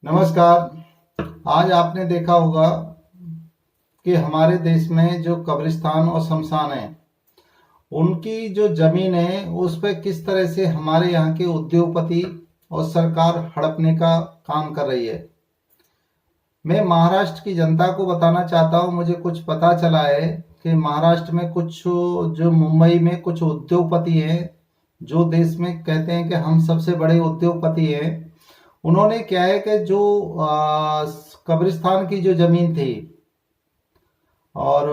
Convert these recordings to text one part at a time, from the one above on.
नमस्कार। आज आपने देखा होगा कि हमारे देश में जो कब्रिस्तान और शमशान है, उनकी जो जमीन है उस पर किस तरह से हमारे यहाँ के उद्योगपति और सरकार हड़पने का काम कर रही है। मैं महाराष्ट्र की जनता को बताना चाहता हूँ, मुझे कुछ पता चला है कि महाराष्ट्र में कुछ जो मुंबई में कुछ उद्योगपति हैं, जो देश में कहते हैं कि हम सबसे बड़े उद्योगपति हैं। उन्होंने क्या है कि जो कब्रिस्तान की जो जमीन थी और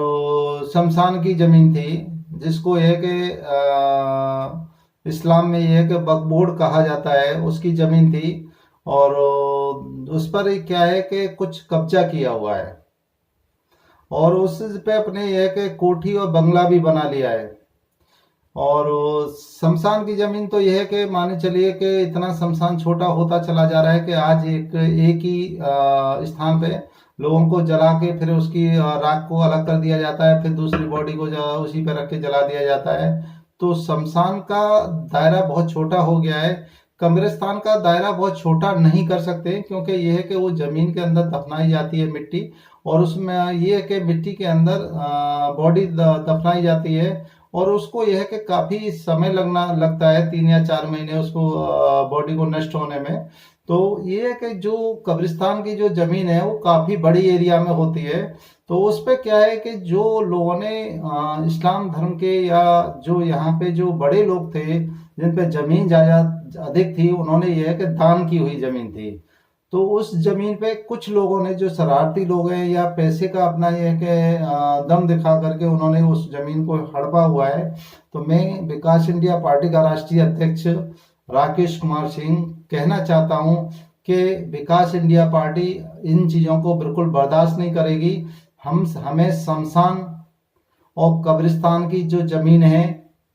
शमशान की जमीन थी, जिसको यह कि इस्लाम में यह कि बकबोर्ड कहा जाता है, उसकी जमीन थी और उस पर क्या है कि कुछ कब्जा किया हुआ है और उस पे अपने यह कि कोठी और बंगला भी बना लिया है। और शमशान की जमीन तो यह है कि माने चलिए कि इतना शमशान छोटा होता चला जा रहा है कि आज एक ही स्थान पे लोगों को जला के फिर उसकी राख को अलग कर दिया जाता है, फिर दूसरी बॉडी को उसी पे रख के जला दिया जाता है। तो शमशान का दायरा बहुत छोटा हो गया है। कब्रिस्तान का दायरा बहुत छोटा नहीं कर सकते, क्योंकि यह है कि वो जमीन के अंदर दफनाई जाती है मिट्टी, और उसमें ये है कि मिट्टी के अंदर बॉडी दफनाई जाती है और उसको यह है कि काफी समय लगता है, 3 या 4 महीने उसको बॉडी को नष्ट होने में। तो ये है कि जो कब्रिस्तान की जो जमीन है वो काफी बड़ी एरिया में होती है। तो उस पे क्या है कि जो लोगों ने इस्लाम धर्म के या जो यहाँ पे जो बड़े लोग थे जिन पे जमीन जायदाद अधिक थी, उन्होंने यह है कि दान की हुई जमीन थी। तो उस जमीन पे कुछ लोगों ने, जो शरारती लोग हैं या पैसे का अपना ये कि दम दिखा करके उन्होंने उस जमीन को हड़पा हुआ है। तो मैं विकास इंडिया पार्टी का राष्ट्रीय अध्यक्ष राकेश कुमार सिंह कहना चाहता हूं कि विकास इंडिया पार्टी इन चीजों को बिल्कुल बर्दाश्त नहीं करेगी। हमें शमशान और कब्रिस्तान की जो जमीन है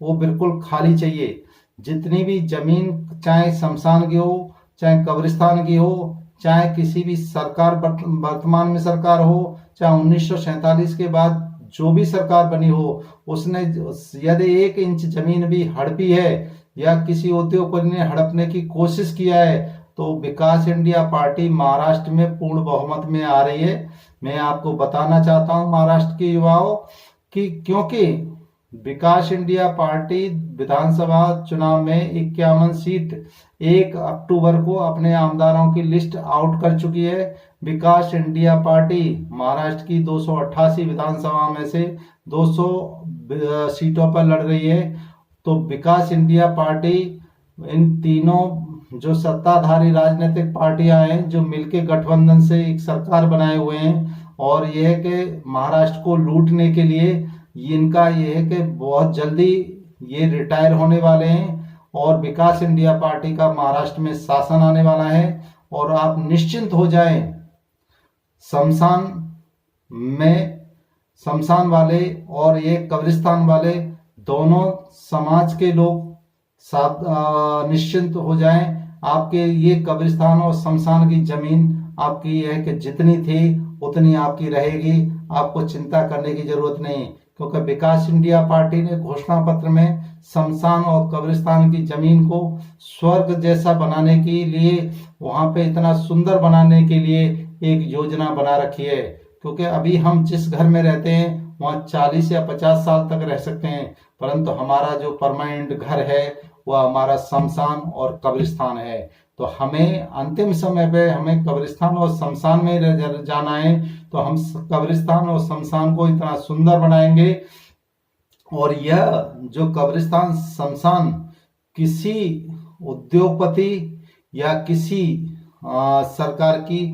वो बिल्कुल खाली चाहिए। जितनी भी जमीन, चाहे शमशान की हो, चाहे कब्रिस्तान की हो, चाहे किसी भी सरकार, वर्तमान में सरकार हो, चाहे 1947 के बाद जो भी सरकार बनी हो, उसने यदि 1 इंच जमीन भी हड़पी है या किसी उद्योगपति ने हड़पने की कोशिश किया है, तो विकास इंडिया पार्टी महाराष्ट्र में पूर्ण बहुमत में आ रही है। मैं आपको बताना चाहता हूं महाराष्ट्र के युवाओं कि क्योंकि विकास इंडिया पार्टी विधानसभा चुनाव में 51 सीट 1 अक्टूबर को अपने आमदारों की लिस्ट आउट कर चुकी है। विकास इंडिया पार्टी महाराष्ट्र की 288 विधानसभा में से 200 सीटों पर लड़ रही है। तो विकास इंडिया पार्टी इन तीनों जो सत्ताधारी राजनीतिक पार्टियां हैं, जो मिलके गठबंधन से एक सरकार बनाए हुए हैं, और यह है कि महाराष्ट्र को लूटने के लिए इनका ये है कि बहुत जल्दी ये रिटायर होने वाले हैं और विकास इंडिया पार्टी का महाराष्ट्र में शासन आने वाला है। और आप निश्चिंत हो जाएं, शमशान में शमशान वाले और ये कब्रिस्तान वाले दोनों समाज के लोग निश्चिंत हो जाएं। आपके ये कब्रिस्तान और शमशान की जमीन आपकी है कि जितनी थी उतनी आपकी रहेगी, आपको चिंता करने की जरूरत नहीं, क्योंकि विकास इंडिया पार्टी ने घोषणा पत्र में शमशान और कब्रिस्तान की जमीन को स्वर्ग जैसा बनाने के लिए, वहां पे इतना सुंदर बनाने के लिए एक योजना बना रखी है। क्योंकि अभी हम जिस घर में रहते हैं वहाँ 40 या 50 साल तक रह सकते हैं, परंतु हमारा जो परमानेंट घर है वह हमारा शमशान और कब्रिस्तान है। तो हमें अंतिम समय पे हमें कब्रिस्तान और शमशान में जाना है, तो हम कब्रिस्तान और शमशान को इतना सुंदर बनाएंगे। और यह जो कब्रिस्तान शमशान किसी उद्योगपति या किसी सरकार की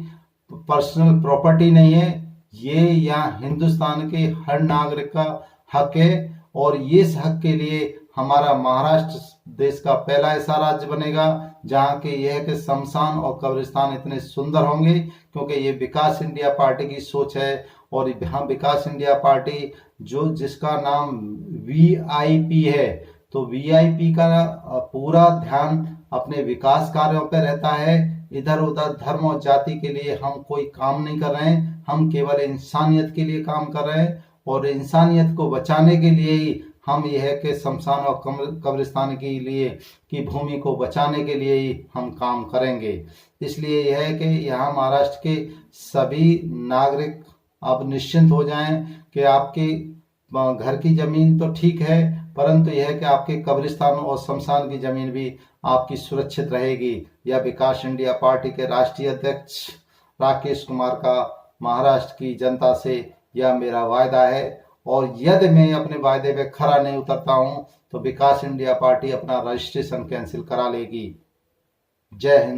पर्सनल प्रॉपर्टी नहीं है, ये यहाँ हिंदुस्तान के हर नागरिक का हक है। और ये इस हक के लिए हमारा महाराष्ट्र देश का पहला ऐसा राज्य बनेगा जहाँ के यह कि शमशान और कब्रिस्तान इतने सुंदर होंगे, क्योंकि ये विकास इंडिया पार्टी की सोच है। और यहाँ विकास इंडिया पार्टी जो जिसका नाम वीआईपी है, तो वीआईपी का पूरा ध्यान अपने विकास कार्यों पर रहता है। इधर उधर धर्म और जाति के लिए हम कोई काम नहीं कर रहे हैं, हम केवल इंसानियत के लिए काम कर रहे हैं और इंसानियत को बचाने के लिए ही हम यह है कि शमशान और कब्रिस्तान के लिए की भूमि को बचाने के लिए ही हम काम करेंगे। इसलिए यह है कि यहाँ महाराष्ट्र के सभी नागरिक अब निश्चिंत हो जाएं कि आपके घर की जमीन तो ठीक है, परंतु यह है कि आपके कब्रिस्तान और शमशान की जमीन भी आपकी सुरक्षित रहेगी। यह विकास इंडिया पार्टी के राष्ट्रीय अध्यक्ष राकेश कुमार का महाराष्ट्र की जनता से यह मेरा वायदा है, और यदि मैं अपने वायदे पे खरा नहीं उतरता हूं तो विकास इंडिया पार्टी अपना रजिस्ट्रेशन कैंसिल करा लेगी। जय हिंद।